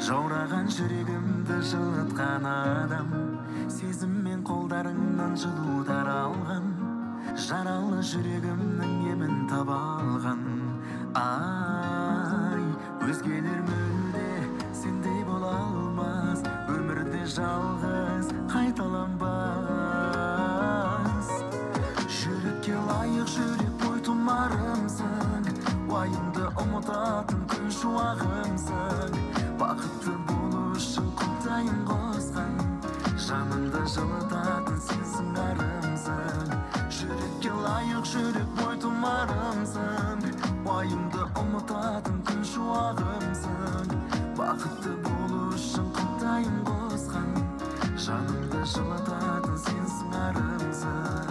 Жаураған жүрегімді жылытқан адам, сезіммен қолдарыңнан жылу таралған, жаралы жүрегімнің емін таба алған. Ай, өзгелер мүлде сендей бола алмас, өмірде жалғыз қайталанбас. Жүрекке лайық жүрек бойтұмарымсың, уайымды ұмытатын күн шуағымсың. Бақытты болу үшін құдайым қосқан, жанымды жылытатын сенсің арымсың. Жүрекке лайық жүрек бойтұмарымсың, уайымды ұмытатын күн шуағымсың. Бақытты болу үшін құдайым қосқан, жанымды жылытатын сенсің арымсың.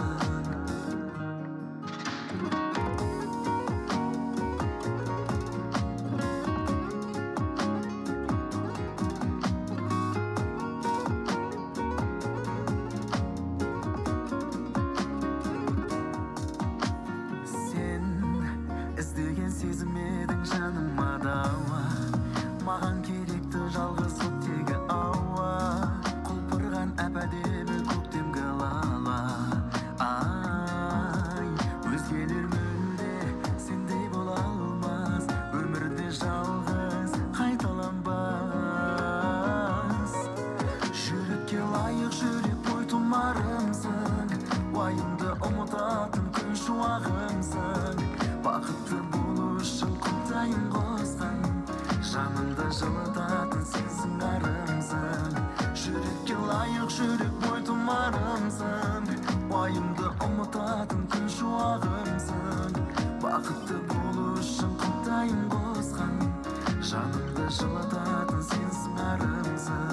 Сезім едің жаныма дауа, маған керекті жалғыз оттегі ауа, құлпырған әп-әдемі көктемгі лала. Ай, өзгелер мүлде сендей бола алмас, өмірде жалғыз қайталанбас. Жүрекке лайық жүрек бойтұмарымсың, уайымды ұмытатын күн шуағымсың. Бақытты болу үшін құдайым қосқан, жанымды жылытатын сенсің арымсың. Жүрекке лайық жүрек бойтұмарымсың, уайымды ұмытатын күн шуағымсың. Бақытты болу үшін құдайым қосқан, жанымды жылытатын сенсің арымсың.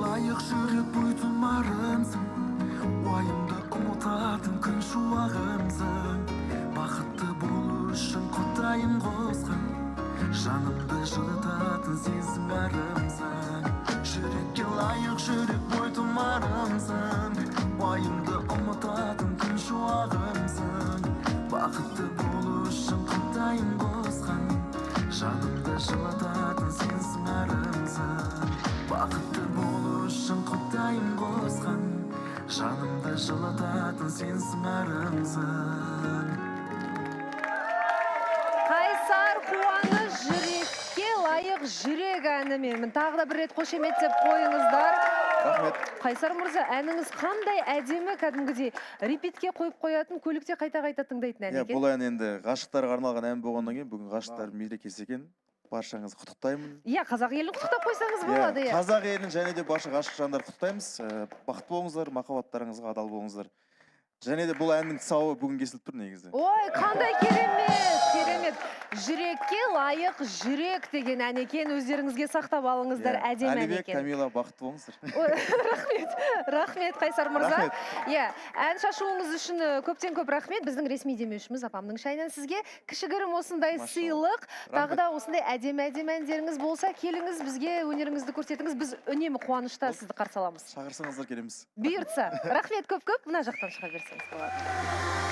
Лайық жүрек бойтұмарымсың, уайымды ұмытатын күн шуағымсың. Бақытты болу үшін құдайым қосқан, жанымды жылытатын сенсің арымсың. Жүрекке лайық жүрек бойтұмарымсың, уайымды ұмытатын күн шуағымсың. Бақытты болу үшін құдайым қосқан, жанымды жылытатын сенсің арымсың. Бақытты болу үшін құдайым қосқан, жанымды жылытатын сенсің арымсың. Қайсар Қуаныш жүрекке лайық жүрек әнімен тағы да бір рет қошеметтеп қойыңыздар. Рахмет. Қайсар мырза, әніңіз қандай әдемі, кәдімгідей репитке қойып қоятын, көлікте қайта-қайта тыңдайтын ән екен. Бұл ән енді ғашықтарға арналған ән болғаннан кейін, бүгін ғашықтар мерекесі екен. Баршаңызды құттықтаймын. Қазақ елін құттықтап қойсаңыз болады. Қазақ елін және де барша ғашық жандарды құттықтаймыз. Бақытты болыңыздар, махаббаттарыңызға адал болыңыздар. Және де бұл әннің тұсауы бүгін кесіліп тұр негізі. Ой, қандай керемет, керемет. Жүрекке лайық жүрек деген ән екен, өздеріңізге сақтап алыңыздар, әдемі ән екен. Әлібек, Камила, бақытты болыңыздар. Рахмет, Қайсар мырза. Ән шашуыңыз үшін көптен көп рахмет. Біздің ресми демеушіміз апамның шайынан сізге кішігірім осындай сыйлық, тағы да осындай әдемі әндеріңіз болса, келіңіз бізге өнеріңізді көрсетіңіз. Біз үнемі қуанышта сізді қарсы аламыз. Шақырсаңыздар келеміз. Бұйыртса. Рахмет көп-көп. Мына жақтан шыға берсеңіз болады.